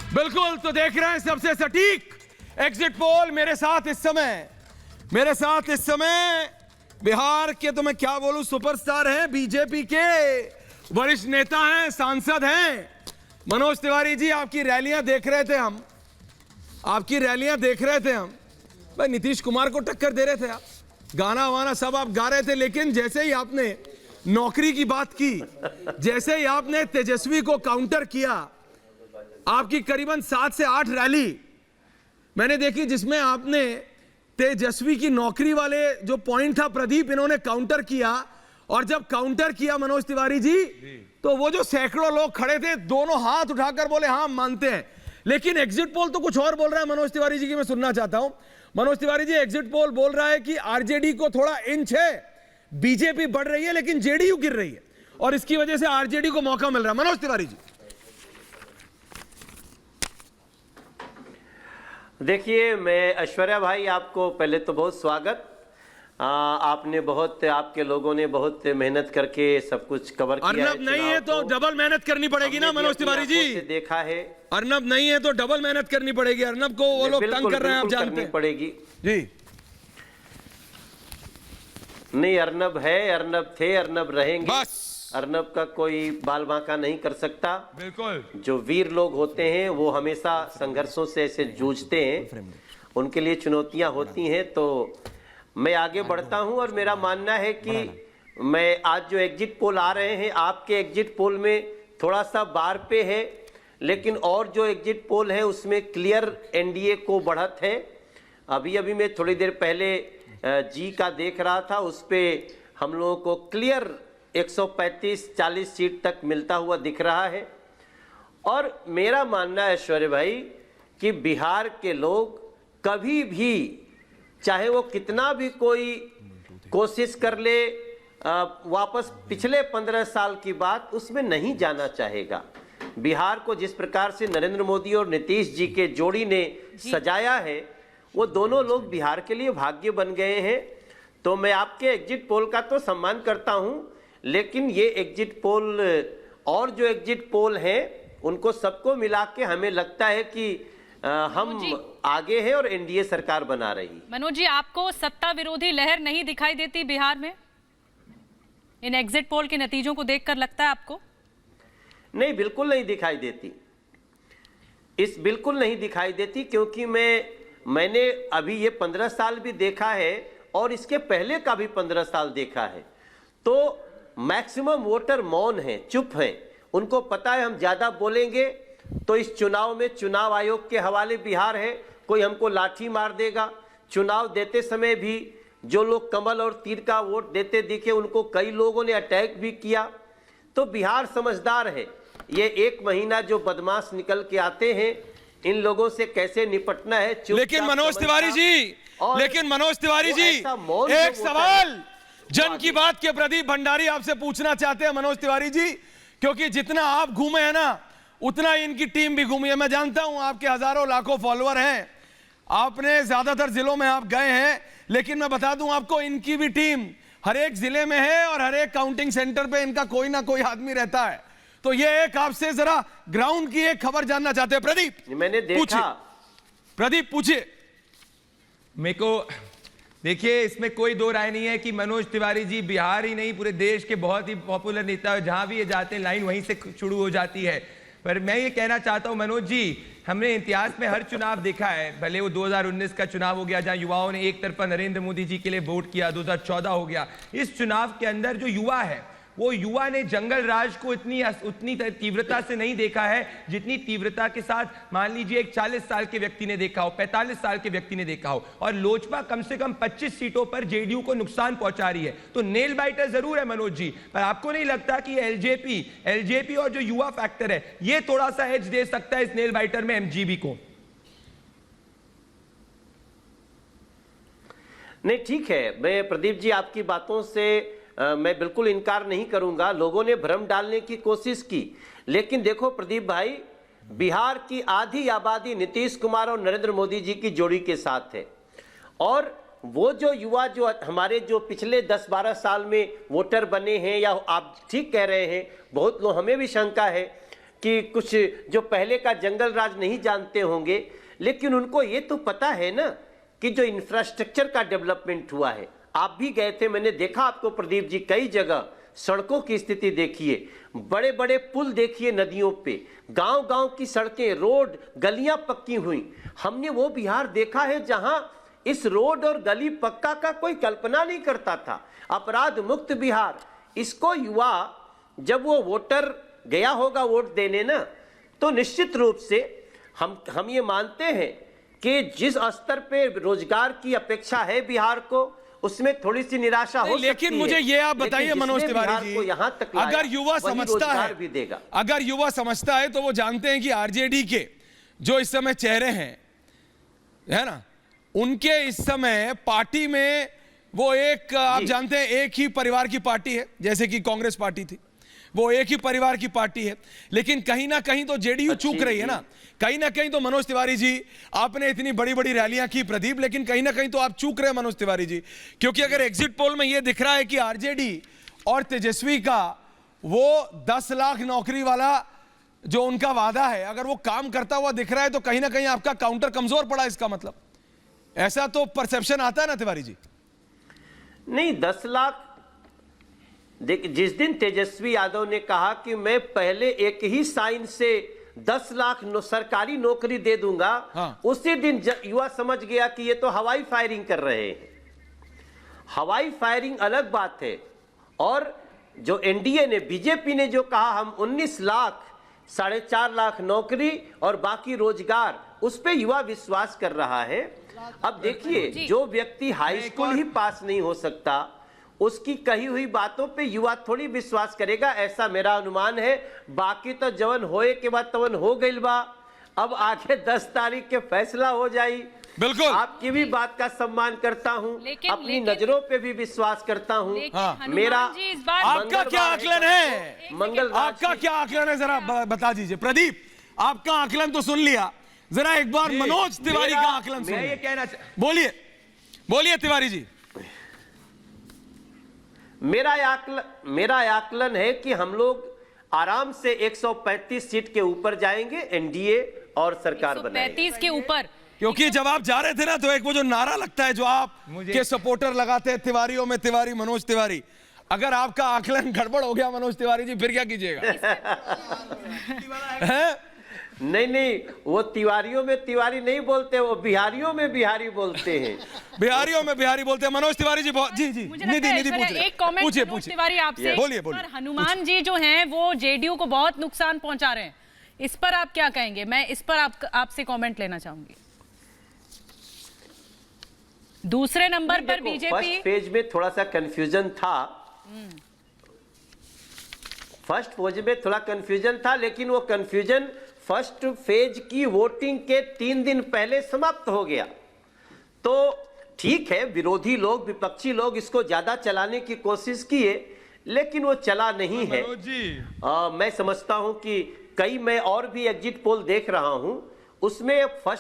बिल्कुल, तो देख रहे हैं सबसे सटीक एग्जिट पोल मेरे साथ इस समय बिहार के, तो मैं क्या बोलूं, सुपरस्टार हैं, बीजेपी के वरिष्ठ नेता हैं, सांसद हैं मनोज तिवारी जी। आपकी रैलियां देख रहे थे हम, भाई नीतीश कुमार को टक्कर दे रहे थे आप, गाना वाना सब आप गा रहे थे, लेकिन जैसे ही आपने नौकरी की बात की, जैसे ही आपने तेजस्वी को काउंटर किया, आपकी करीबन 7 से 8 रैली मैंने देखी जिसमें आपने तेजस्वी की नौकरी वाले जो पॉइंट था प्रदीप, इन्होंने काउंटर किया। और जब काउंटर किया मनोज तिवारी जी, तो वो जो सैकड़ों लोग खड़े थे, दोनों हाथ उठाकर बोले हाँ मानते हैं। लेकिन एग्जिट पोल तो कुछ और बोल रहा है मनोज तिवारी जी की, मैं सुनना चाहता हूं। मनोज तिवारी जी, एग्जिट पोल बोल रहा है कि आरजेडी को थोड़ा इंच है, बीजेपी बढ़ रही है लेकिन जेडीयू गिर रही है, और इसकी वजह से आरजेडी को मौका मिल रहा है। मनोज तिवारी जी, देखिए, मैं ऐश्वर्या भाई, आपको पहले तो बहुत स्वागत। आपने बहुत, आपके लोगों ने बहुत मेहनत करके सब कुछ कवर किया है। अर्नब नहीं है तो डबल मेहनत करनी पड़ेगी ना मनोज तिवारी जी। देखा है, अर्नब नहीं है तो डबल मेहनत करनी पड़ेगी। अर्नब को वो लोग तंग कर रहे हैं, आप जानते हैं। पड़ेगी जी। नहीं, अर्नब है, अर्नब थे, अर्नब रहेंगे, बस अर्नब का कोई बाल बांका नहीं कर सकता। बिल्कुल, जो वीर लोग होते हैं वो हमेशा संघर्षों से ऐसे जूझते हैं, उनके लिए चुनौतियां होती हैं। तो मैं आगे बढ़ता हूं, और मेरा मानना है कि मैं आज जो एग्जिट पोल आ रहे हैं, आपके एग्जिट पोल में थोड़ा सा बार पे है, लेकिन और जो एग्जिट पोल है उसमें क्लियर एनडीए को बढ़त है। अभी मैं थोड़ी देर पहले जी का देख रहा था, उस पे हम लोगों को क्लियर 135-40 सीट तक मिलता हुआ दिख रहा है। और मेरा मानना है ऐश्वर्या भाई कि बिहार के लोग कभी भी, चाहे वो कितना भी कोई कोशिश कर ले, वापस पिछले 15 साल की बात उसमें नहीं जाना चाहेगा। बिहार को जिस प्रकार से नरेंद्र मोदी और नीतीश जी के जोड़ी ने सजाया है, वो दोनों लोग बिहार के लिए भाग्य बन गए हैं। तो मैं आपके एग्जिट पोल का तो सम्मान करता हूं, लेकिन ये एग्जिट पोल और जो एग्जिट पोल हैं उनको सबको मिला के हमें लगता है कि हम आगे हैं और एनडीए सरकार बना रही। मनोज जी, आपको सत्ता विरोधी लहर नहीं दिखाई देती बिहार में इन एग्जिट पोल के नतीजों को देखकर? लगता है आपको? नहीं, बिल्कुल नहीं दिखाई देती, बिल्कुल नहीं दिखाई देती, क्योंकि मैंने अभी ये 15 साल भी देखा है और इसके पहले का भी 15 साल देखा है। तो मैक्सिमम वोटर मौन है, चुप है, उनको पता है हम ज्यादा बोलेंगे तो इस चुनाव में चुनाव आयोग के हवाले बिहार है, कोई हमको लाठी मार देगा। चुनाव देते समय भी जो लोग कमल और तीर का वोट देते दिखे, उनको कई लोगों ने अटैक भी किया। तो बिहार समझदार है, ये 1 महीना जो बदमाश निकल के आते हैं, इन लोगों से कैसे निपटना है। लेकिन मनोज तिवारी जी, एक सवाल जन की बात के प्रदीप भंडारी आपसे पूछना चाहते हैं मनोज तिवारी जी, क्योंकि जितना आप घूमे हैं ना, उतना इनकी टीम भी घूमी है। मैं जानता हूं आपके हजारों लाखों फॉलोअर हैं, आपने ज्यादातर जिलों में आप गए हैं, लेकिन मैं बता दूं आपको, इनकी भी टीम हर एक जिले में है और हर एक काउंटिंग सेंटर पे इनका कोई ना कोई आदमी रहता है। तो ये एक आपसे जरा ग्राउंड की एक खबर जानना चाहते हैं प्रदीप। मैंने देखा, प्रदीप पूछिए। मेरे को देखिए, इसमें कोई दो राय नहीं है कि मनोज तिवारी जी बिहार ही नहीं पूरे देश के बहुत ही पॉपुलर नेता है, जहां भी ये जाते हैं लाइन वहीं से शुरू हो जाती है। पर मैं ये कहना चाहता हूं मनोज जी, हमने इतिहास में हर चुनाव देखा है, भले वो 2019 का चुनाव हो गया जहां युवाओं ने एक तरफा नरेंद्र मोदी जी के लिए वोट किया, 2014 हो गया। इस चुनाव के अंदर जो युवा है, वो युवा ने जंगल राज को उतनी तीव्रता से नहीं देखा है जितनी तीव्रता के साथ मान लीजिए एक 40 साल के व्यक्ति ने देखा हो, 45 साल के व्यक्ति ने देखा हो। और लोजपा कम से कम 25 सीटों पर जेडीयू को नुकसान पहुंचा रही है। तो नेल बाइटर जरूर है मनोज जी, पर आपको नहीं लगता कि एलजेपी और जो युवा फैक्टर है, ये थोड़ा सा एज दे सकता है इस नेल बाइटर में एमजीबी को? नहीं, ठीक है, मैं प्रदीप जी आपकी बातों से मैं बिल्कुल इनकार नहीं करूंगा। लोगों ने भ्रम डालने की कोशिश की, लेकिन देखो प्रदीप भाई, बिहार की आधी आबादी नीतीश कुमार और नरेंद्र मोदी जी की जोड़ी के साथ है। और वो जो युवा जो हमारे जो पिछले 10-12 साल में वोटर बने हैं, या आप ठीक कह रहे हैं, बहुत लोग, हमें भी शंका है, कि कुछ जो पहले का जंगल राज नहीं जानते होंगे, लेकिन उनको ये तो पता है ना कि जो इंफ्रास्ट्रक्चर का डेवलपमेंट हुआ है। आप भी गए थे, मैंने देखा आपको प्रदीप जी, कई जगह सड़कों की स्थिति देखिए, बड़े बड़े पुल देखिए नदियों पे, गांव गांव की सड़कें, रोड, गलियां पक्की हुई। हमने वो बिहार देखा है जहां इस रोड और गली पक्का का कोई कल्पना नहीं करता था। अपराध मुक्त बिहार, इसको युवा जब वो वोटर गया होगा वोट देने ना, तो निश्चित रूप से हम ये मानते हैं कि जिस स्तर पे रोजगार की अपेक्षा है बिहार को, उसमें थोड़ी सी निराशा हो सकती है। लेकिन मुझे ये आप बताइए मनोज तिवारी जी, यहाँ तक अगर युवा समझता है, भी देगा। अगर युवा समझता है तो वो जानते हैं कि आरजेडी के जो इस समय चेहरे हैं, है ना, उनके इस समय पार्टी में वो एक, आप जानते हैं, एक ही परिवार की पार्टी है, जैसे कि कांग्रेस पार्टी थी, वो एक ही परिवार की पार्टी है। लेकिन कहीं ना कहीं तो जेडीयू चूक रही है ना, कहीं ना कहीं तो मनोज तिवारी जी, आपने इतनी बड़ी बड़ी रैलियां की प्रदीप, लेकिन कहीं ना कहीं तो आप चूक रहे हैं मनोज तिवारी जी, क्योंकि अगर एग्जिट पोल में यह दिख रहा है कि आरजेडी और तेजस्वी का वो 10 लाख नौकरी वाला जो उनका वादा है, अगर वो काम करता हुआ दिख रहा है, तो कहीं ना कहीं आपका काउंटर कमजोर पड़ा, इसका मतलब ऐसा तो परसेप्शन आता है ना तिवारी जी। नहीं, 10 लाख देख, जिस दिन तेजस्वी यादव ने कहा कि मैं पहले एक ही साइन से 10 लाख सरकारी नौकरी दे दूंगा, हाँ। उसी दिन युवा समझ गया कि ये तो हवाई फायरिंग कर रहे हैं। हवाई फायरिंग अलग बात है, और जो एनडीए ने, बीजेपी ने जो कहा हम 19 लाख 4.5 लाख नौकरी और बाकी रोजगार, उस पे युवा विश्वास कर रहा है। अब देखिए, जो व्यक्ति हाई स्कूल ही पास नहीं हो सकता, उसकी कही हुई बातों पे युवा थोड़ी विश्वास करेगा, ऐसा मेरा अनुमान है। बाकी तो जवन होए के बाद तवन हो गइल बा, अब आगे 10 तारीख के फैसला हो जाई। बिल्कुल, आपकी भी बात का सम्मान करता हूं, अपनी नजरों पे भी विश्वास करता हूं। हाँ। मेरा आपका क्या आकलन है, मंगल, आपका क्या आकलन है, जरा बता दीजिए प्रदीप। आपका आकलन तो सुन लिया, जरा एक बार मनोज तिवारी का आकलन सुनिए। ये कहना बोलिए, बोलिए तिवारी जी। मेरा आकलन है कि हम लोग आराम से 135 सीट के ऊपर जाएंगे, एनडीए और सरकार बनाएंगे। 135 के ऊपर, क्योंकि जब आप जा रहे थे ना, तो एक वो जो नारा लगता है जो आप के सपोर्टर लगाते हैं, तिवारियों में तिवारी, मनोज तिवारी, अगर आपका आकलन गड़बड़ हो गया मनोज तिवारी जी, फिर क्या कीजिएगा? नहीं, वो तिवारियों में तिवारी नहीं बोलते, वो बिहारियों में बिहारी बोलते हैं। बिहारियों में बिहारी बोलते हैं मनोज तिवारी जी। जी जी, निधि पूछ रहे, एक कमेंट पूछिए मनोज तिवारी आपसे, बोलिए। हनुमान जी जो हैं वो जेडीयू को बहुत नुकसान पहुंचा रहे हैं, इस पर आप क्या कहेंगे? मैं इस पर आपसे कमेंट लेना चाहूंगी। दूसरे नंबर पर बीजेपी, फर्स्ट फेज में थोड़ा सा कंफ्यूजन था, फर्स्ट फेज में थोड़ा कंफ्यूजन था, लेकिन वो कंफ्यूजन फर्स्ट फेज की वोटिंग के 3 दिन पहले समाप्त हो गया। तो ठीक है, विरोधी लोग, विपक्षी लोग इसको ज्यादा चलाने की कोशिश किए, लेकिन वो चला नहीं है। मैं समझता हूं कि मैं और भी एग्जिट पोल देख रहा हूं, उसमें फर्स्ट